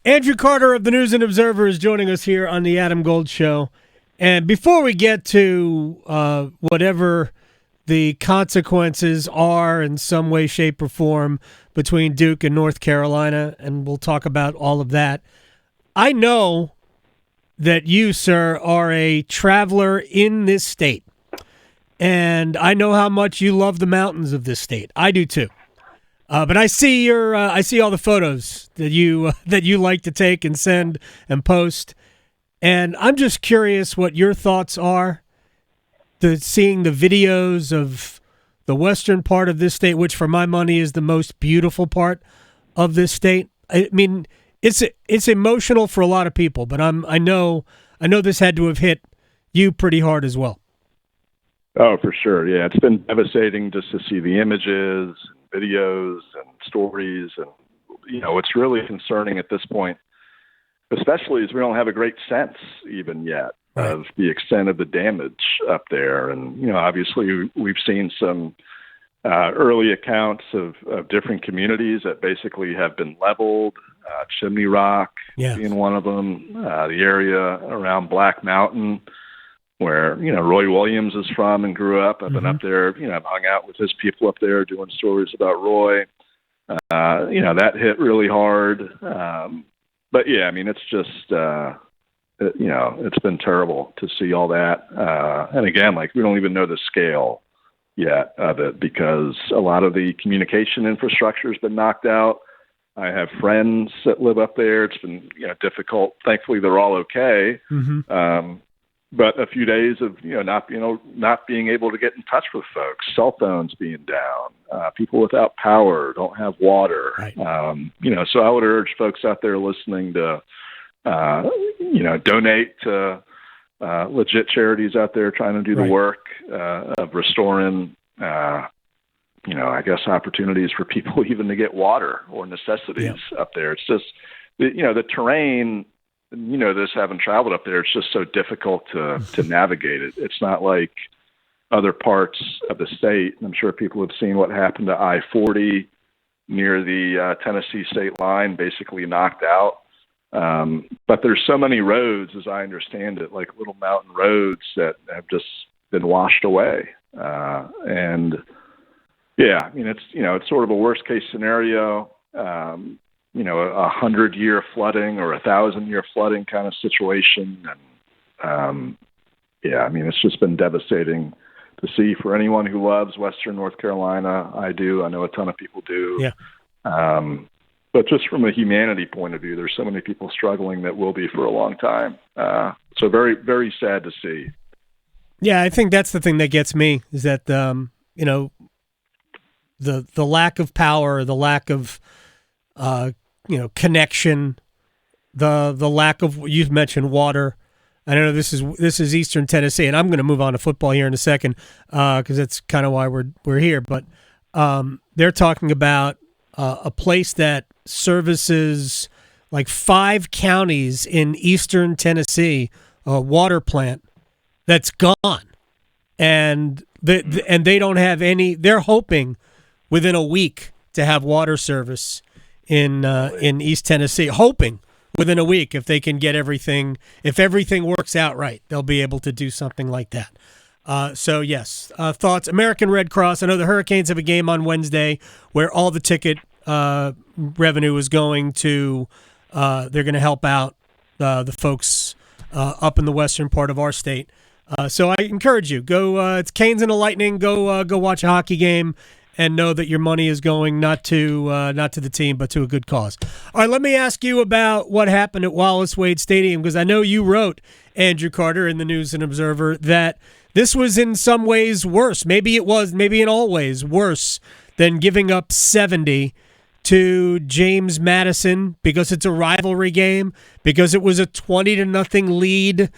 Andrew Carter of the News and Observer is joining us here on the Adam Gold Show. And before we get to whatever the consequences are in some way, shape, or form between Duke and North Carolina, and we'll talk about all of that, I know that you, sir, are a traveler in this state. And I know how much you love the mountains of this state. I do too. But I see I see all the photos that you like to take and send and post, and I'm just curious what your thoughts are. Seeing the videos of the western part of this state, which for my money is the most beautiful part of this state. I mean, it's emotional for a lot of people, but I know this had to have hit you pretty hard as well. Oh, for sure. Yeah, it's been devastating just to see the images, videos, and stories. And, what's really concerning at this point, especially, is we don't have a great sense even yet of the extent of the damage up there. And, obviously we've seen some early accounts of different communities that basically have been leveled, Chimney Rock being one of them, the area around Black Mountain, where, Roy Williams is from and grew up. I've been up there, I've hung out with his people up there doing stories about Roy. That hit really hard. But yeah, I mean, it's just, it's been terrible to see all that. And again, we don't even know the scale yet of it because a lot of the communication infrastructure has been knocked out. I have friends that live up there. It's been, difficult. Thankfully, they're all okay. But a few days of not being able to get in touch with folks, cell phones being down, people without power, don't have water. Right. So I would urge folks out there listening to donate to legit charities out there trying to do the work of restoring I guess opportunities for people even to get water or necessities up there. It's just the terrain. This having traveled up there, it's just so difficult to navigate it. It's not like other parts of the state. I'm sure people have seen what happened to I-40 near the Tennessee state line, basically knocked out. But there's so many roads, as I understand it, like little mountain roads that have just been washed away. And yeah, I mean, it's sort of a worst case scenario. 100-year flooding or 1,000-year flooding kind of situation. And I mean, it's just been devastating to see for anyone who loves Western North Carolina. I do. I know a ton of people do. Yeah. But just from a humanity point of view, there's so many people struggling that will be for a long time. So very, very sad to see. Yeah, I think that's the thing that gets me is that, the lack of power, the lack of, connection, the lack of, you've mentioned water. I know this is Eastern Tennessee, and I'm going to move on to football here in a second because that's kind of why we're here. But they're talking about a place that services like 5 counties in Eastern Tennessee, a water plant that's gone, and they don't have any. They're hoping within a week to have water service in East Tennessee, hoping within a week if they can get everything, if everything works out right, they'll be able to do something like that. So yes, thoughts. American Red Cross. I know the Hurricanes have a game on Wednesday where all the ticket revenue is going to. They're going to help out the folks up in the western part of our state. So I encourage you, go. It's Canes and the Lightning. Go watch a hockey game. And know that your money is going not to the team, but to a good cause. All right, let me ask you about what happened at Wallace Wade Stadium, because I know you wrote, Andrew Carter, in the News and Observer, that this was in some ways worse. Maybe it was, maybe in all ways, worse than giving up 70 to James Madison because it's a rivalry game, because it was a 20-0 lead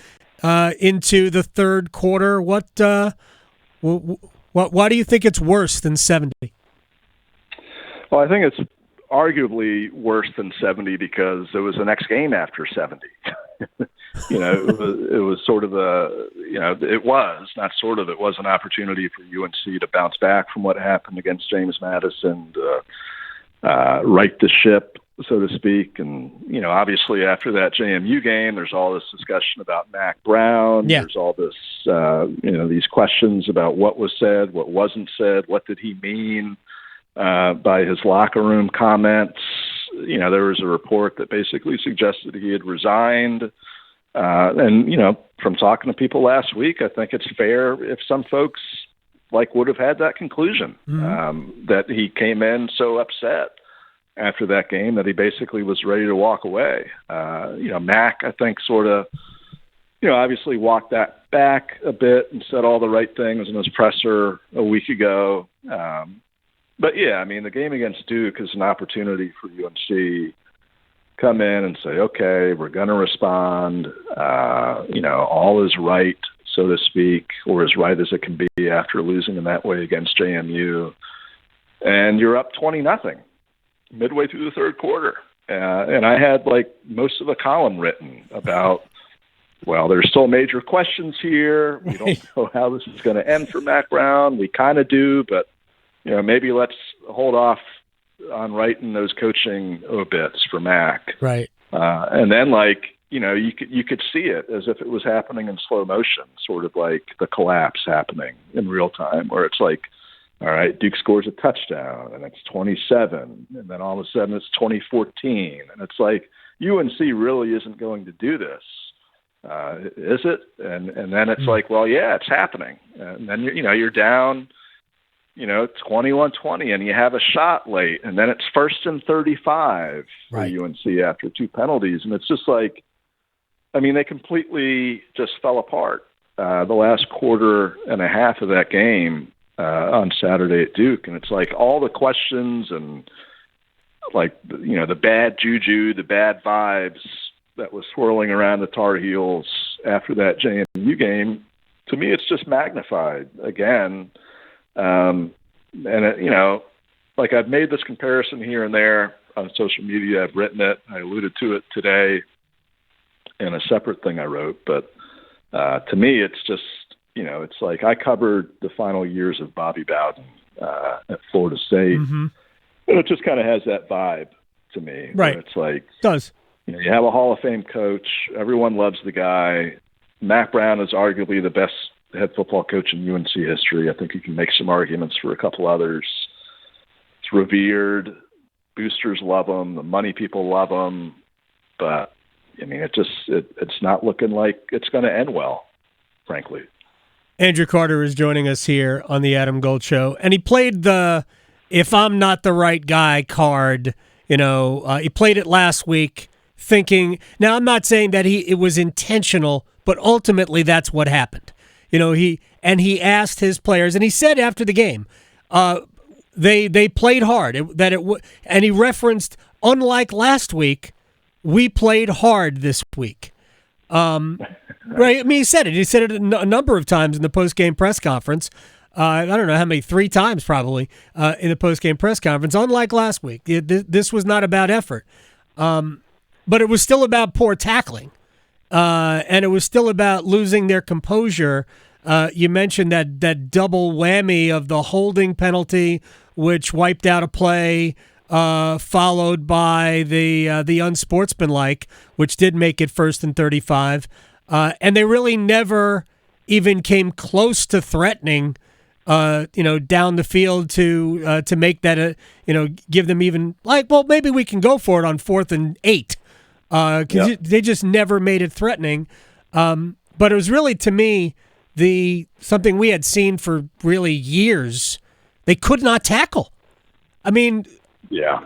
into the third quarter. Why do you think it's worse than 70? Well, I think it's arguably worse than 70 because it was the next game after 70. It was sort of it was an opportunity for UNC to bounce back from what happened against James Madison, right the ship, so to speak. And, obviously after that JMU game, there's all this discussion about Mack Brown. Yeah. There's all this, these questions about what was said, what wasn't said, what did he mean by his locker room comments. There was a report that basically suggested he had resigned. And, from talking to people last week, I think it's fair if some folks would have had that conclusion, that he came in so upset after that game that he basically was ready to walk away. Mack, I think, sort of, obviously walked that back a bit and said all the right things in his presser a week ago. But yeah, the game against Duke is an opportunity for UNC come in and say, okay, we're going to respond. All is right, so to speak, or as right as it can be after losing in that way against JMU. And you're up 20-0 midway through the third quarter. And I had most of the column written about, well, there's still major questions here. We don't know how this is going to end for Mack Brown. We kind of do, but maybe let's hold off on writing those coaching obits for Mack. Right. And then you could see it as if it was happening in slow motion, sort of like the collapse happening in real time, where it's like, all right, Duke scores a touchdown and it's 27, and then all of a sudden it's 2014, and it's like UNC really isn't going to do this, is it? And then it's like, well, yeah, it's happening, and then you're down, 21-20, and you have a shot late, and then it's 1st and 35 for UNC after 2 penalties, and it's just like, they completely just fell apart the last quarter and a half of that game on Saturday at Duke. And it's like all the questions and the bad juju, the bad vibes that was swirling around the Tar Heels after that JMU game, to me, it's just magnified again. And I've made this comparison here and there on social media. I've written it. I alluded to it today in a separate thing I wrote. But to me, it's just, it's like I covered the final years of Bobby Bowden at Florida State. Mm-hmm. And it just kind of has that vibe to me. Right. It's like, it does. You have a Hall of Fame coach. Everyone loves the guy. Mack Brown is arguably the best head football coach in UNC history. I think you can make some arguments for a couple others. It's revered. Boosters love him. The money people love him. But, it's not looking like it's going to end well, frankly. Andrew Carter is joining us here on the Adam Gold Show, and he played the "if I'm not the right guy" card. He played it last week, thinking. Now, I'm not saying that it was intentional, but ultimately that's what happened. He asked his players, and he said after the game, they played hard. And he referenced, unlike last week, we played hard this week. Right? He said it. He said it a number of times in the post-game press conference. I don't know how many, 3 times probably in the post-game press conference. Unlike last week, this was not about effort, but it was still about poor tackling, and it was still about losing their composure. You mentioned that double whammy of the holding penalty, which wiped out a play, followed by the unsportsmanlike, which did make it 1st and 35. And they really never even came close to threatening, down the field to make that, give them even maybe we can go for it on 4th and 8. Because they just never made it threatening. But it was really, to me, something we had seen for really years. They could not tackle. Yeah.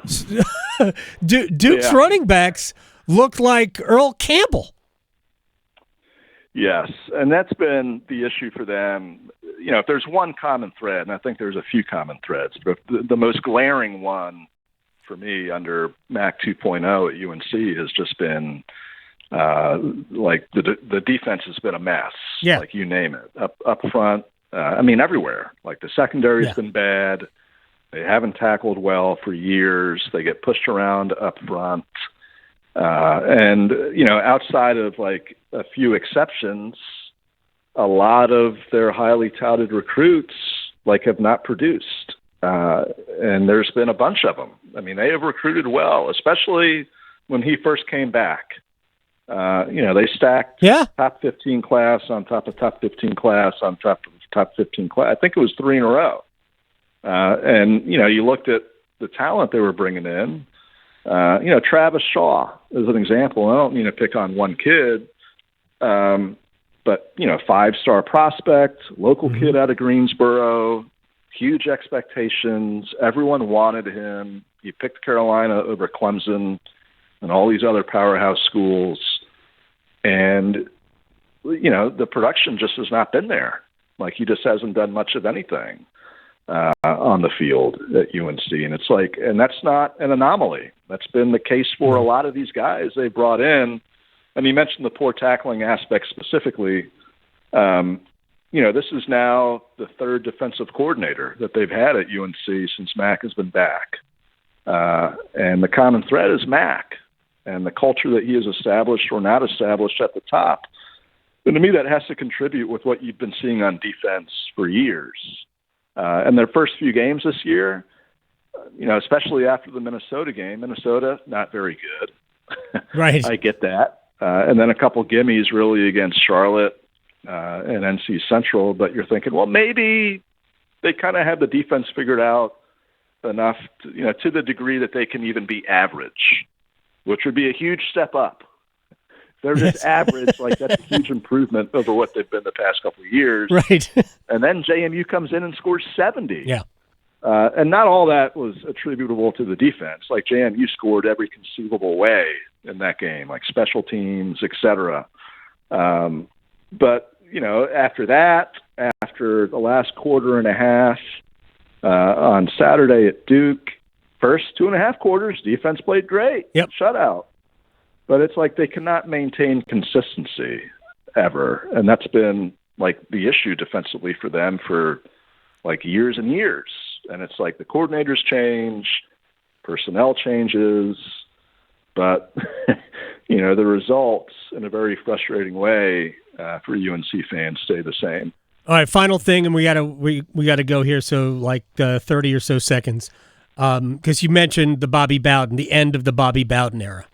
Duke's running backs looked like Earl Campbell. Yes, and that's been the issue for them. If there's one common thread, and I think there's a few common threads, but the most glaring one for me under Mack 2.0 at UNC has just been the defense has been a mess. Yeah. You name it. Up front, everywhere. The secondary's been bad. They haven't tackled well for years. They get pushed around up front. And outside of a few exceptions, a lot of their highly touted recruits have not produced. And there's been a bunch of them. I mean, they have recruited well, especially when he first came back. They stacked top 15 class on top of top 15 class on top of top 15 class. I think it was 3 in a row. And you looked at the talent they were bringing in. Travis Shaw is an example. I don't mean to pick on one kid, but 5-star prospect, local kid out of Greensboro, huge expectations. Everyone wanted him. He picked Carolina over Clemson and all these other powerhouse schools. And, the production just has not been there. Like, he just hasn't done much of anything on the field at UNC. And it's like, and that's not an anomaly. That's been the case for a lot of these guys they brought in. And you mentioned the poor tackling aspect specifically. This is now the third defensive coordinator that they've had at UNC since Mack has been back. And the common thread is Mack and the culture that he has established or not established at the top. And to me, that has to contribute with what you've been seeing on defense for years. And their first few games this year, especially after the Minnesota game, Minnesota, not very good. Right. I get that. And then a couple gimmies really against Charlotte and NC Central. But you're thinking, well, maybe they kind of have the defense figured out enough to the degree that they can even be average, which would be a huge step up. They're just average, like that's a huge improvement over what they've been the past couple of years. Right. And then JMU comes in and scores 70. Yeah. And not all that was attributable to the defense. Like JMU scored every conceivable way in that game, like special teams, et cetera. But, after that, after the last quarter and a half on Saturday at Duke, first 2.5 quarters, defense played great. Yep. Shutout. But it's like they cannot maintain consistency ever. And that's been like the issue defensively for them for like years and years. And it's like the coordinators change, personnel changes, but, the results in a very frustrating way for UNC fans stay the same. All right, final thing, and we gotta go here. So like 30 or so seconds, because you mentioned the Bobby Bowden, the end of the Bobby Bowden era.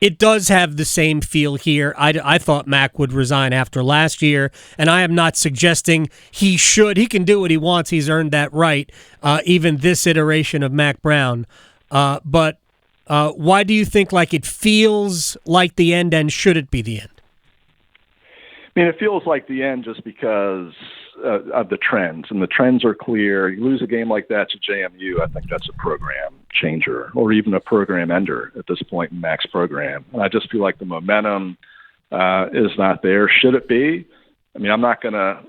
It does have the same feel here. I thought Mack would resign after last year, and I am not suggesting he should. He can do what he wants. He's earned that right, even this iteration of Mack Brown. But why do you think like it feels like the end, and should it be the end? I mean, it feels like the end just because of the trends, and the trends are clear. You lose a game like that to JMU, I think that's a program changer or even a program ender at this point in Mack's program. And I just feel like the momentum is not there. Should it be? I mean, I'm not going to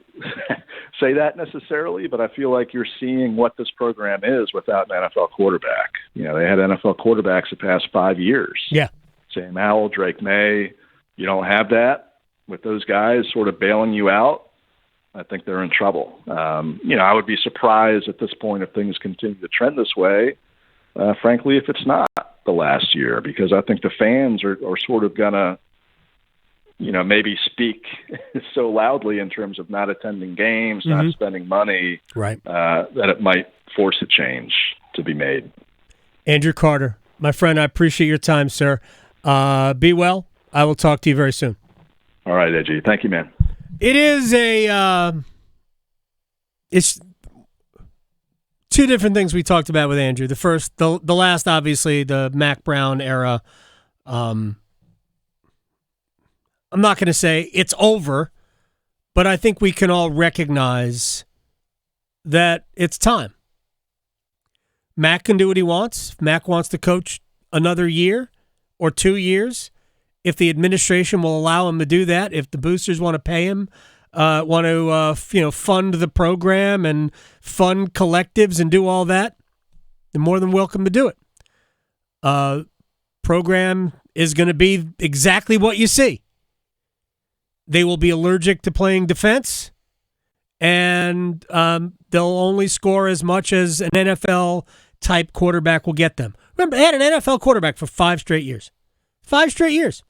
say that necessarily, but I feel like you're seeing what this program is without an NFL quarterback. They had NFL quarterbacks the past 5 years. Yeah. Sam Howell, Drake May. You don't have that with those guys sort of bailing you out. I think they're in trouble. I would be surprised at this point if things continue to trend this way. Frankly, if it's not the last year, because I think the fans are sort of gonna, maybe speak so loudly in terms of not attending games, not spending money, right? That it might force a change to be made. Andrew Carter, my friend, I appreciate your time, sir. Be well. I will talk to you very soon. All right, Edgy. Thank you, man. It is it's two different things we talked about with Andrew. The first, the last, obviously, the Mack Brown era. I'm not going to say it's over, but I think we can all recognize that it's time. Mack can do what he wants. If Mack wants to coach another year or 2 years, if the administration will allow him to do that, if the boosters want to pay him, want to fund the program and fund collectives and do all that, they're more than welcome to do it. Program is going to be exactly what you see. They will be allergic to playing defense, and they'll only score as much as an NFL-type quarterback will get them. Remember, they had an NFL quarterback for 5 straight years. 5 straight years.